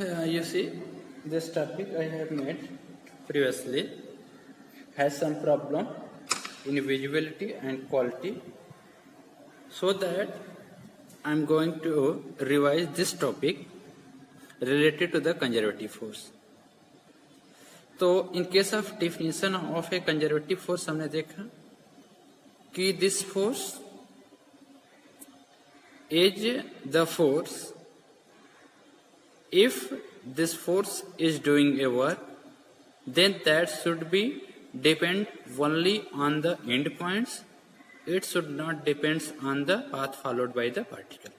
You see, this topic I have made previously has some problem in visibility and quality, so that I am going to revise this topic related to the conservative force. तो in case of definition of a conservative force हमने देखा कि this force is the force if this force is doing a work, then that should be depend only on the end points. It should not depends on the path followed by the particle.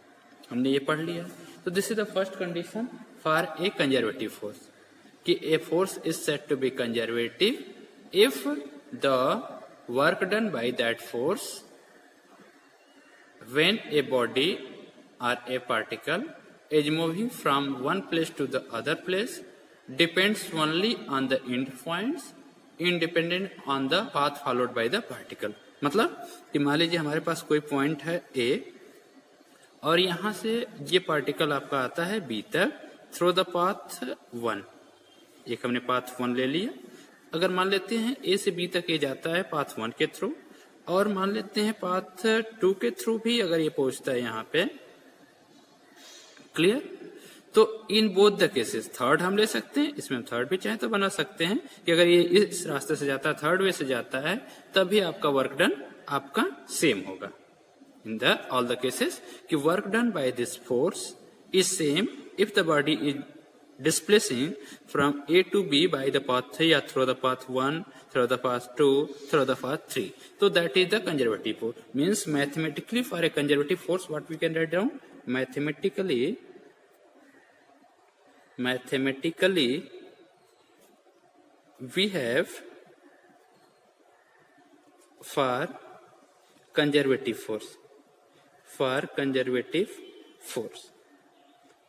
हमने ये पढ़ लिया. So this is the first condition for a conservative force. कि a force is said to be conservative if the work done by that force when a body or a particle is moving from one place to the other place depends only on the end points independent on the path followed by the particle. मतलब कि मान लीजिए हमारे पास कोई point है A और यहाँ से ये पार्टिकल आपका आता है B तक थ्रू द पाथ 1. एक हमने पाथ 1 ले लिया. अगर मान लेते हैं A से B तक ये जाता है पाथ 1 के थ्रू और मान लेते हैं पाथ 2 के थ्रू भी अगर ये पहुंचता है यहाँ पे. क्लियर? तो in both the cases third हम ले सकते हैं, इसमें हम थर्ड भी चाहे तो बना सकते हैं कि अगर ये इस रास्ते से जाता है थर्ड वे से जाता है तभी आपका वर्क डन आपका सेम होगा. In the all the cases कि work done by this force is same if the body is displacing from A to B by the path 3 or through the path 1, through the path 2, through the path 3. So that is the conservative force. Means mathematically for a conservative force what we can write down? Mathematically we have for conservative force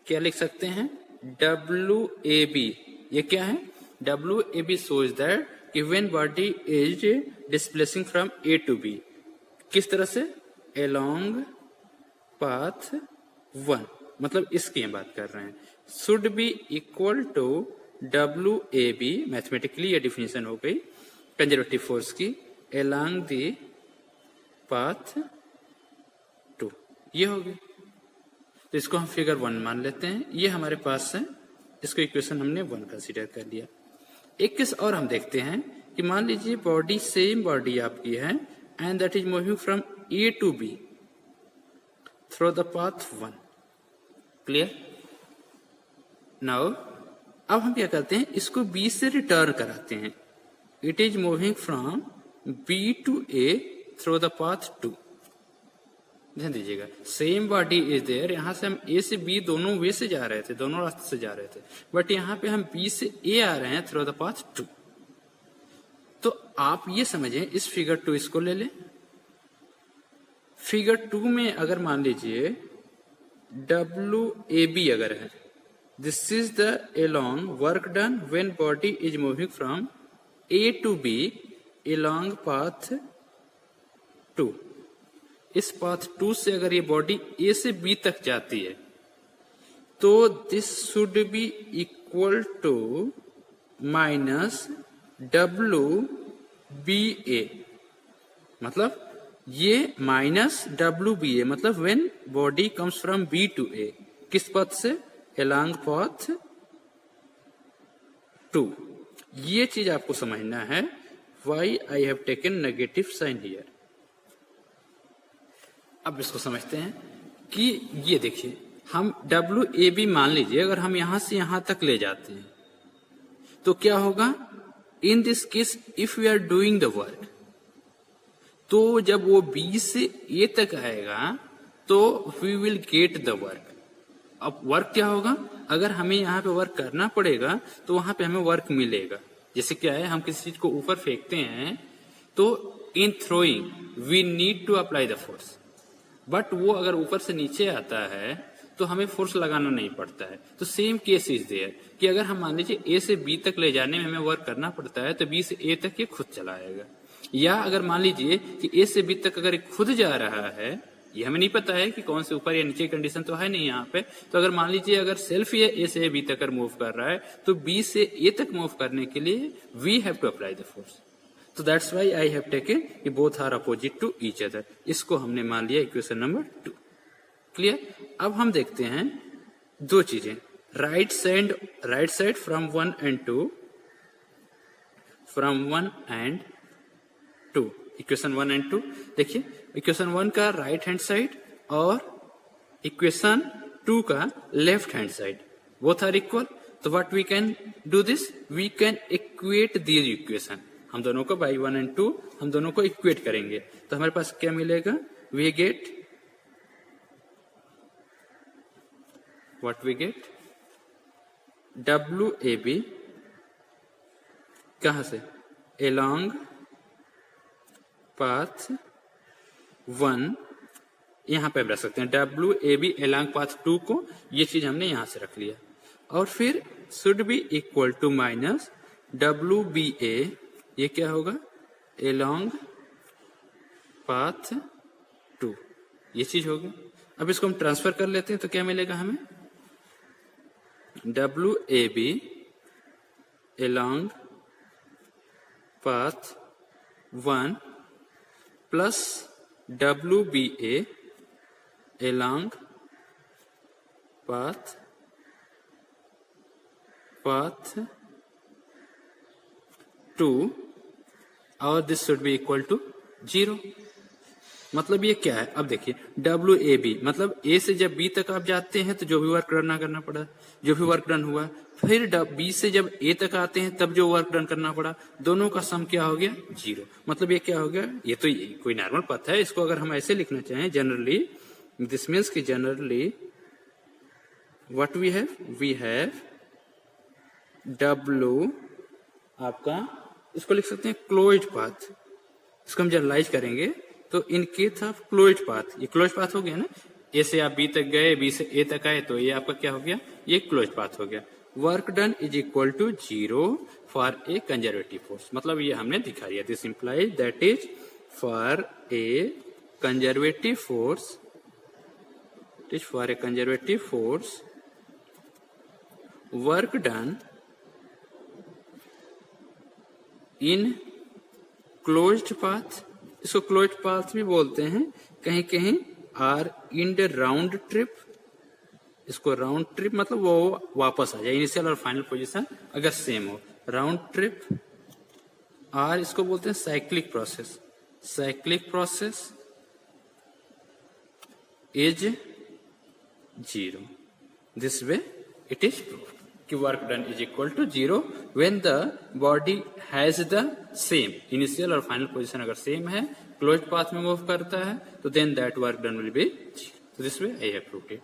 क्या लिख सकते हैं? WAB. ये क्या है? WAB shows that कि when body is displacing from A to B किस तरह से? along path 1. मतलब इसकी हम बात कर रहे हैं. should be equal to WAB. Mathematically ये डिफिनेशन हो गई कंजर्वेटिव फोर्स की along the path 2. ये होगी. तो इसको हम फिगर 1 मान लेते हैं. ये हमारे पास है, इसको इक्वेशन हमने 1 कंसीडर कर लिया. एक केस और हम देखते हैं कि मान लीजिए बॉडी सेम बॉडी आपकी है and that is moving from A to B through the path 1. Clear? Now अब हम क्या करते हैं, इसको बी से रिटर्न कराते हैं. It is moving from B to A through the path 2. ध्यान दीजिएगा, सेम बॉडी इज देयर. यहां से हम ए से बी दोनों वे से जा रहे थे, दोनों रास्ते से जा रहे थे, बट यहां पे हम बी से ए आ रहे हैं थ्रू द पाथ 2. तो आप ये समझें, इस फिगर 2 इसको ले लें. फिगर 2 में अगर मान लीजिए WAB अगर है, this is the along work done when body is moving from A to B along path 2. इस पाथ 2 से अगर ये बॉडी ए से बी तक जाती है तो this should be equal to minus WBA. मतलब ये माइनस WBA मतलब when body comes from B to A. किस पथ से? Along path 2. ये चीज आपको समझना है. Why I have taken negative sign here. अब इसको समझते हैं कि ये देखिए, हम WAB मान लीजिए अगर हम यहां से यहां तक ले जाते हैं तो क्या होगा? In this case if we are doing the work, तो जब वो B से A तक आएगा तो we will get the work. अब वर्क क्या होगा? अगर हमें यहाँ पे वर्क करना पड़ेगा तो वहां पे हमें वर्क मिलेगा. जैसे क्या है, हम किसी चीज को ऊपर फेंकते हैं तो in throwing we need to apply the force, but वो अगर ऊपर से नीचे आता है तो हमें फोर्स लगाना नहीं पड़ता है. तो सेम केस इज देयर कि अगर हम मान लीजिए ए से बी तक ले जाने में हमें वर्क करना पड़ता है तो बी से ए तक ये खुद चला आएगा. या अगर मान लीजिए कि ए से बी तक अगर खुद जा रहा है ये हमें नहीं पता है कि कौन से ऊपर या नीचे कंडीशन तो है नहीं यहाँ पे। तो अगर मान लीजिए अगर सेल्फ ये ए से बी तक मूव कर रहा है तो बी से ए तक मूव करने के लिए we have to apply the force. तो that's why I have taken कि both are opposite to each other. इसको हमने मान लिया इक्वेशन नंबर 2। क्लियर। अब हम देखते हैं दो चीजें, right side from 1 and 2, from 1 and 2, equation 1 and 2। देखिए इक्वेशन 1 का राइट हैंड साइड और इक्वेशन 2 का left hand side both are equal. तो what we can do this, we can equate these equation. हम दोनों को बाई 1 and 2 हम दोनों को इक्वेट करेंगे तो हमारे पास क्या मिलेगा, we get what we get WAB कहां से, along path 1, यहां पे रख सकते हैं WAB along path 2 को, ये चीज हमने यहां से रख लिया। और फिर should be equal to minus WBA, ये क्या होगा, along path 2, ये चीज होगा। अब इसको हम ट्रांसफर कर लेते हैं तो क्या मिलेगा हमें, WAB along path 1 plus WBA along path 2 और this should be equal to 0। मतलब ये क्या है, अब देखिए WAB मतलब A से जब B तक आप जाते हैं तो जो भी वर्क करना पड़ा, जो भी वर्क डन हुआ, फिर B से जब A तक आते हैं तब जो वर्क डन करना पड़ा, दोनों का सम क्या हो गया, 0। मतलब ये क्या हो गया, ये तो कोई नॉर्मल पथ है। इसको अगर हम ऐसे लिखना चाहें जनरली, दिस मीन्स कि generally what we have W आपका, इसको लिख सकते हैं क्लोज्ड पाथ। इसको हम जनरलाइज करेंगे तो in case of closed path, ये क्लोज्ड पाथ हो गया ना, ए से आप बी तक गए, बी से ए तक आए, तो ये आपका क्या हो गया, ये क्लोज्ड पाथ हो गया। Work done is equal to 0 for a conservative force. मतलब ये हमने दिखा दिया, this implies that is for a conservative force, it is for a conservative force work done in closed path. इसको क्लोज्ड पाथ भी बोलते हैं, कहीं कहीं or in the round trip. इसको राउंड ट्रिप मतलब वो वापस आ जाए, इनिशियल और फाइनल पोजीशन अगर सेम हो, राउंड ट्रिप। आर इसको बोलते हैं cyclic process. Cyclic process is 0। This way it is proved कि work done is equal to 0 when the body has the same initial और फाइनल पोजीशन अगर same है, closed path में move करता है, तो then that work done will be 0। This way I have proved it.